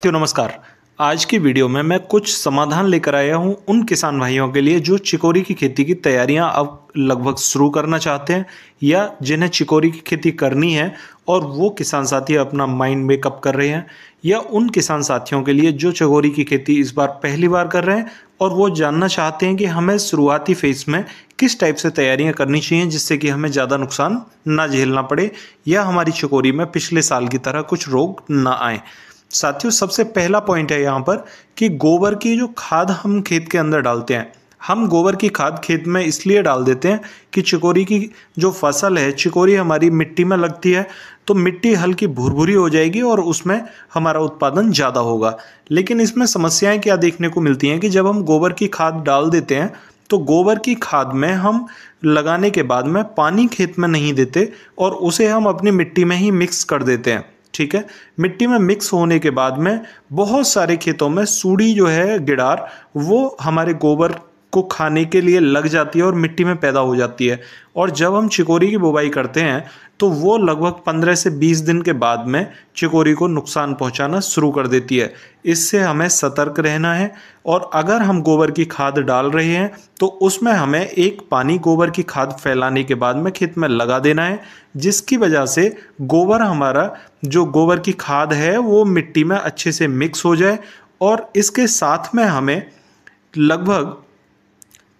नमस्कार। आज की वीडियो में मैं कुछ समाधान लेकर आया हूं उन किसान भाइयों के लिए जो चिकोरी की खेती की तैयारियां अब लगभग शुरू करना चाहते हैं या जिन्हें चिकोरी की खेती करनी है और वो किसान साथी अपना माइंड मेकअप कर रहे हैं, या उन किसान साथियों के लिए जो चिकोरी की खेती इस बार पहली बार कर रहे हैं और वो जानना चाहते हैं कि हमें शुरुआती फेज में किस टाइप से तैयारियां करनी चाहिए जिससे कि हमें ज़्यादा नुकसान ना झेलना पड़े या हमारी चिकोरी में पिछले साल की तरह कुछ रोग ना आए। साथियों, सबसे पहला पॉइंट है यहाँ पर कि गोबर की जो खाद हम खेत के अंदर डालते हैं, हम गोबर की खाद खेत में इसलिए डाल देते हैं कि चिकोरी की जो फसल है, चिकोरी हमारी मिट्टी में लगती है तो मिट्टी हल्की भुरभुरी हो जाएगी और उसमें हमारा उत्पादन ज़्यादा होगा। लेकिन इसमें समस्याएं क्या देखने को मिलती हैं कि जब हम गोबर की खाद डाल देते हैं तो गोबर की खाद में हम लगाने के बाद में पानी खेत में नहीं देते और उसे हम अपनी मिट्टी में ही मिक्स कर देते हैं। ठीक है, मिट्टी में मिक्स होने के बाद में बहुत सारे खेतों में सूड़ी जो है, गिडार, वो हमारे गोबर को खाने के लिए लग जाती है और मिट्टी में पैदा हो जाती है। और जब हम चिकोरी की बुवाई करते हैं तो वो लगभग 15 से 20 दिन के बाद में चिकोरी को नुकसान पहुंचाना शुरू कर देती है। इससे हमें सतर्क रहना है और अगर हम गोबर की खाद डाल रहे हैं तो उसमें हमें एक पानी गोबर की खाद फैलाने के बाद में खेत में लगा देना है, जिसकी वजह से गोबर हमारा जो गोबर की खाद है वो मिट्टी में अच्छे से मिक्स हो जाए। और इसके साथ में हमें लगभग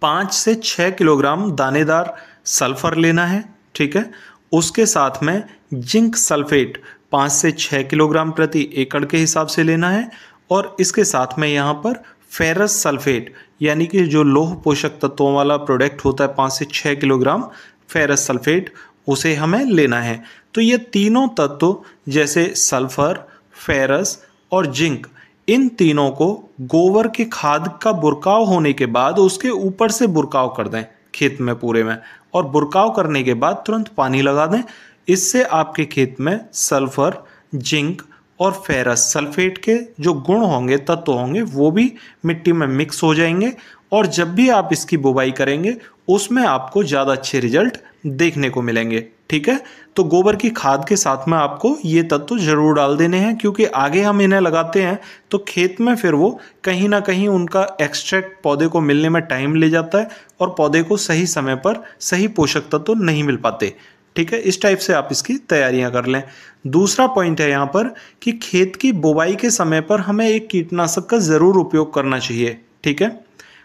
5 से 6 किलोग्राम दानेदार सल्फर लेना है। ठीक है, उसके साथ में जिंक सल्फेट 5 से 6 किलोग्राम प्रति एकड़ के हिसाब से लेना है। और इसके साथ में यहाँ पर फेरस सल्फेट यानी कि जो लौह पोषक तत्वों वाला प्रोडक्ट होता है 5 से 6 किलोग्राम फेरस सल्फेट, उसे हमें लेना है। तो ये तीनों तत्व जैसे सल्फर, फेरस और जिंक, इन तीनों को गोबर की खाद का बुरकाव होने के बाद उसके ऊपर से बुरकाव कर दें खेत में पूरे में, और बुरकाव करने के बाद तुरंत पानी लगा दें। इससे आपके खेत में सल्फर, जिंक और फेरस सल्फेट के जो गुण होंगे, तत्व होंगे, वो भी मिट्टी में मिक्स हो जाएंगे और जब भी आप इसकी बुवाई करेंगे उसमें आपको ज़्यादा अच्छे रिजल्ट देखने को मिलेंगे। ठीक है, तो गोबर की खाद के साथ में आपको ये तत्व जरूर डाल देने हैं, क्योंकि आगे हम इन्हें लगाते हैं तो खेत में फिर वो कहीं ना कहीं उनका एक्सट्रैक्ट पौधे को मिलने में टाइम ले जाता है और पौधे को सही समय पर सही पोषक तत्व नहीं मिल पाते। ठीक है, इस टाइप से आप इसकी तैयारियां कर लें। दूसरा पॉइंट है यहाँ पर कि खेत की बुवाई के समय पर हमें एक कीटनाशक का ज़रूर उपयोग करना चाहिए। ठीक है,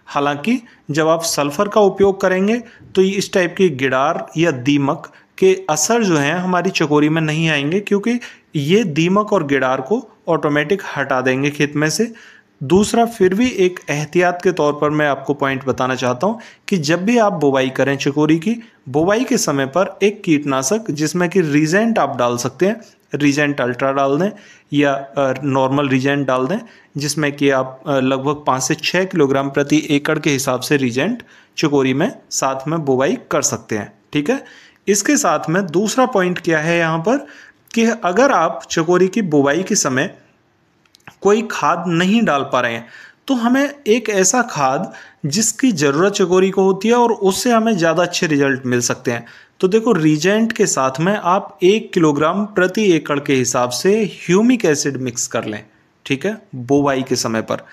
हालांकि जब आप सल्फर का उपयोग करेंगे तो इस टाइप की गिडार या दीमक के असर जो हैं हमारी चिकोरी में नहीं आएंगे, क्योंकि ये दीमक और गिडार को ऑटोमेटिक हटा देंगे खेत में से। दूसरा, फिर भी एक एहतियात के तौर पर मैं आपको पॉइंट बताना चाहता हूं कि जब भी आप बुवाई करें चिकोरी की, बुवाई के समय पर एक कीटनाशक जिसमें कि रीजेंट आप डाल सकते हैं, रीजेंट अल्ट्रा डाल दें या नॉर्मल रीजेंट डाल दें, जिसमें कि आप लगभग 5 से 6 किलोग्राम प्रति एकड़ के हिसाब से रीजेंट चिकोरी में साथ में बुवाई कर सकते हैं। ठीक है, इसके साथ में दूसरा पॉइंट क्या है यहाँ पर कि अगर आप चिकोरी की बुवाई के समय कोई खाद नहीं डाल पा रहे हैं तो हमें एक ऐसा खाद जिसकी ज़रूरत चिकोरी को होती है और उससे हमें ज़्यादा अच्छे रिजल्ट मिल सकते हैं। तो देखो, रीजेंट के साथ में आप 1 किलोग्राम प्रति एकड़ के हिसाब से ह्यूमिक एसिड मिक्स कर लें। ठीक है, बुवाई के समय पर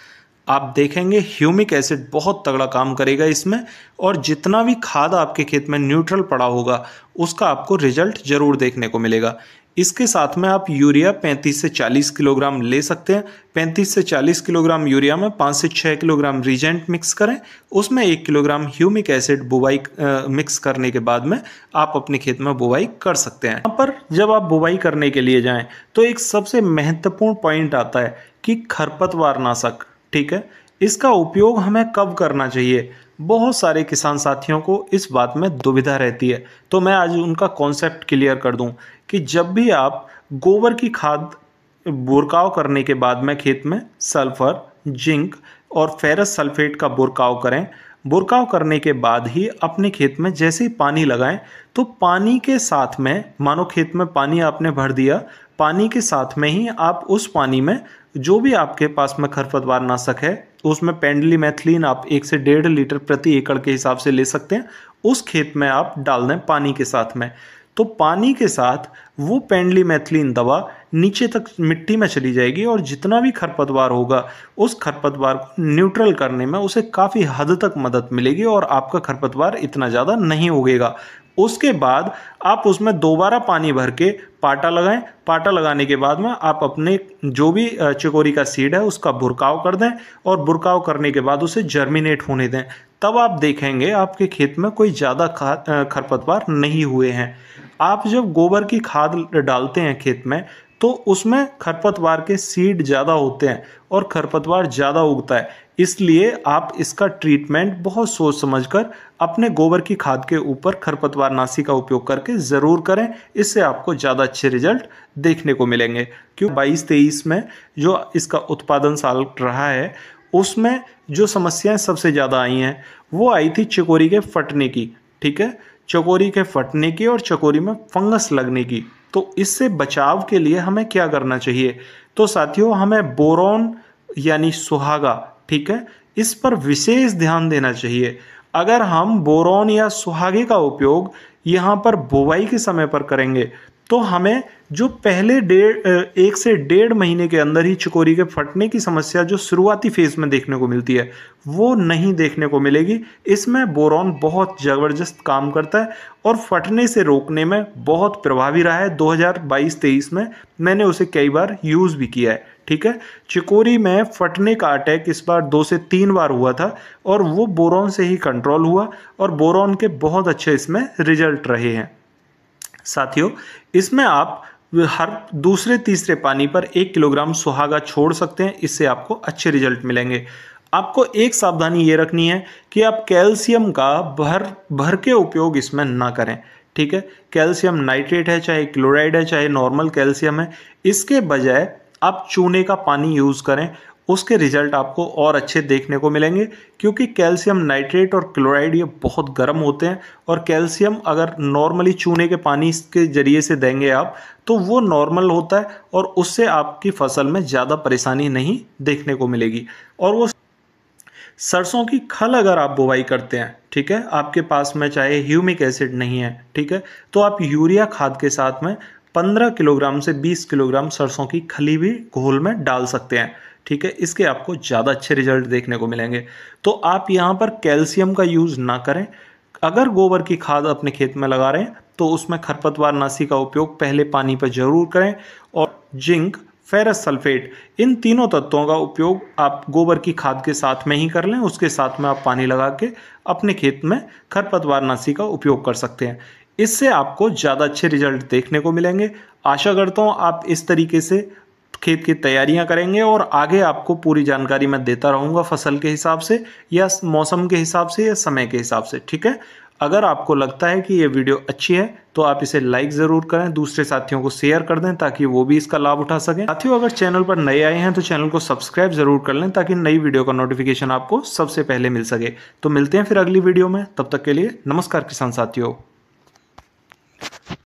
आप देखेंगे ह्यूमिक एसिड बहुत तगड़ा काम करेगा इसमें, और जितना भी खाद आपके खेत में न्यूट्रल पड़ा होगा उसका आपको रिजल्ट जरूर देखने को मिलेगा। इसके साथ में आप यूरिया 35 से 40 किलोग्राम ले सकते हैं। 35 से 40 किलोग्राम यूरिया में 5 से 6 किलोग्राम रीजेंट मिक्स करें, उसमें 1 किलोग्राम ह्यूमिक एसिड बुवाई मिक्स करने के बाद में आप अपने खेत में बुवाई कर सकते हैं। यहाँ पर जब आप बुवाई करने के लिए जाएं तो एक सबसे महत्वपूर्ण पॉइंट आता है कि खरपतवार नाशक। ठीक है, इसका उपयोग हमें कब करना चाहिए? बहुत सारे किसान साथियों को इस बात में दुविधा रहती है, तो मैं आज उनका कॉन्सेप्ट क्लियर कर दूं कि जब भी आप गोबर की खाद बुरकाव करने के बाद में खेत में सल्फर, जिंक और फेरस सल्फेट का बुरकाव करें, बुरकाव करने के बाद ही अपने खेत में जैसे ही पानी लगाएं तो पानी के साथ में, मानो खेत में पानी आपने भर दिया, पानी के साथ में ही आप उस पानी में जो भी आपके पास में खरपतवार नाशक है, उसमें पेंडिलीमेथिलीन आप 1 से 1.5 लीटर प्रति एकड़ के हिसाब से ले सकते हैं, उस खेत में आप डाल दें पानी के साथ में। तो पानी के साथ वो पेंडिलीमेथिलीन दवा नीचे तक मिट्टी में चली जाएगी और जितना भी खरपतवार होगा उस खरपतवार को न्यूट्रल करने में उसे काफ़ी हद तक मदद मिलेगी और आपका खरपतवार इतना ज़्यादा नहीं उगेगा। उसके बाद आप उसमें दोबारा पानी भर के पाटा लगाएं। पाटा लगाने के बाद में आप अपने जो भी चिकोरी का सीड है उसका बुरकाव कर दें और बुरकाव करने के बाद उसे जर्मिनेट होने दें। तब आप देखेंगे आपके खेत में कोई ज़्यादा खरपतवार नहीं हुए हैं। आप जब गोबर की खाद डालते हैं खेत में तो उसमें खरपतवार के सीड ज़्यादा होते हैं और खरपतवार ज़्यादा उगता है, इसलिए आप इसका ट्रीटमेंट बहुत सोच समझकर अपने गोबर की खाद के ऊपर खरपतवारनाशी का उपयोग करके ज़रूर करें। इससे आपको ज़्यादा अच्छे रिजल्ट देखने को मिलेंगे। क्यों 22-23 में जो इसका उत्पादन साल रहा है उसमें जो समस्याएं सबसे ज़्यादा आई हैं वो आई थी चिकोरी के फटने की, ठीक है, चकोरी के फटने की और चकोरी में फंगस लगने की। तो इससे बचाव के लिए हमें क्या करना चाहिए? तो साथियों हमें बोरॉन यानी सुहागा, ठीक है, इस पर विशेष ध्यान देना चाहिए। अगर हम बोरॉन या सुहागे का उपयोग यहाँ पर बुवाई के समय पर करेंगे तो हमें जो पहले 1 से 1.5 महीने के अंदर ही चिकोरी के फटने की समस्या जो शुरुआती फेज में देखने को मिलती है वो नहीं देखने को मिलेगी। इसमें बोरॉन बहुत ज़बरदस्त काम करता है और फटने से रोकने में बहुत प्रभावी रहा है। 2022-23 में मैंने उसे कई बार यूज़ भी किया है, ठीक है। चिकोरी में फटने का अटैक इस बार 2 से 3 बार हुआ था और वो बोरॉन से ही कंट्रोल हुआ और बोरॉन के बहुत अच्छे इसमें रिजल्ट रहे हैं। साथियों इसमें आप हर दूसरे तीसरे पानी पर 1 किलोग्राम सुहागा छोड़ सकते हैं, इससे आपको अच्छे रिजल्ट मिलेंगे। आपको एक सावधानी ये रखनी है कि आप कैल्शियम का भर के उपयोग इसमें ना करें, ठीक है। कैल्शियम नाइट्रेट है, चाहे क्लोराइड है, चाहे नॉर्मल कैल्शियम है, इसके बजाय आप चूने का पानी यूज़ करें, उसके रिजल्ट आपको और अच्छे देखने को मिलेंगे। क्योंकि कैल्शियम नाइट्रेट और क्लोराइड ये बहुत गर्म होते हैं और कैल्शियम अगर नॉर्मली चूने के पानी के जरिए से देंगे आप तो वो नॉर्मल होता है और उससे आपकी फसल में ज़्यादा परेशानी नहीं देखने को मिलेगी। और वो सरसों की खल अगर आप बुवाई करते हैं, ठीक है, आपके पास में चाहे ह्यूमिक एसिड नहीं है, ठीक है, तो आप यूरिया खाद के साथ में 15 किलोग्राम से 20 किलोग्राम सरसों की खली भी घोल में डाल सकते हैं, ठीक है। इसके आपको ज़्यादा अच्छे रिजल्ट देखने को मिलेंगे। तो आप यहाँ पर कैल्शियम का यूज़ ना करें। अगर गोबर की खाद अपने खेत में लगा रहे हैं तो उसमें खरपतवारनाशी का उपयोग पहले पानी पर जरूर करें और जिंक, फेरस सल्फेट, इन तीनों तत्वों का उपयोग आप गोबर की खाद के साथ में ही कर लें। उसके साथ में आप पानी लगा के अपने खेत में खरपतवारनाशी का उपयोग कर सकते हैं। इससे आपको ज़्यादा अच्छे रिजल्ट देखने को मिलेंगे। आशा करता हूँ आप इस तरीके से खेत की तैयारियां करेंगे और आगे आपको पूरी जानकारी मैं देता रहूँगा फसल के हिसाब से या मौसम के हिसाब से या समय के हिसाब से, ठीक है। अगर आपको लगता है कि ये वीडियो अच्छी है तो आप इसे लाइक ज़रूर करें, दूसरे साथियों को शेयर कर दें ताकि वो भी इसका लाभ उठा सकें। साथियों अगर चैनल पर नए आए हैं तो चैनल को सब्सक्राइब ज़रूर कर लें ताकि नई वीडियो का नोटिफिकेशन आपको सबसे पहले मिल सके। तो मिलते हैं फिर अगली वीडियो में, तब तक के लिए नमस्कार किसान साथियों।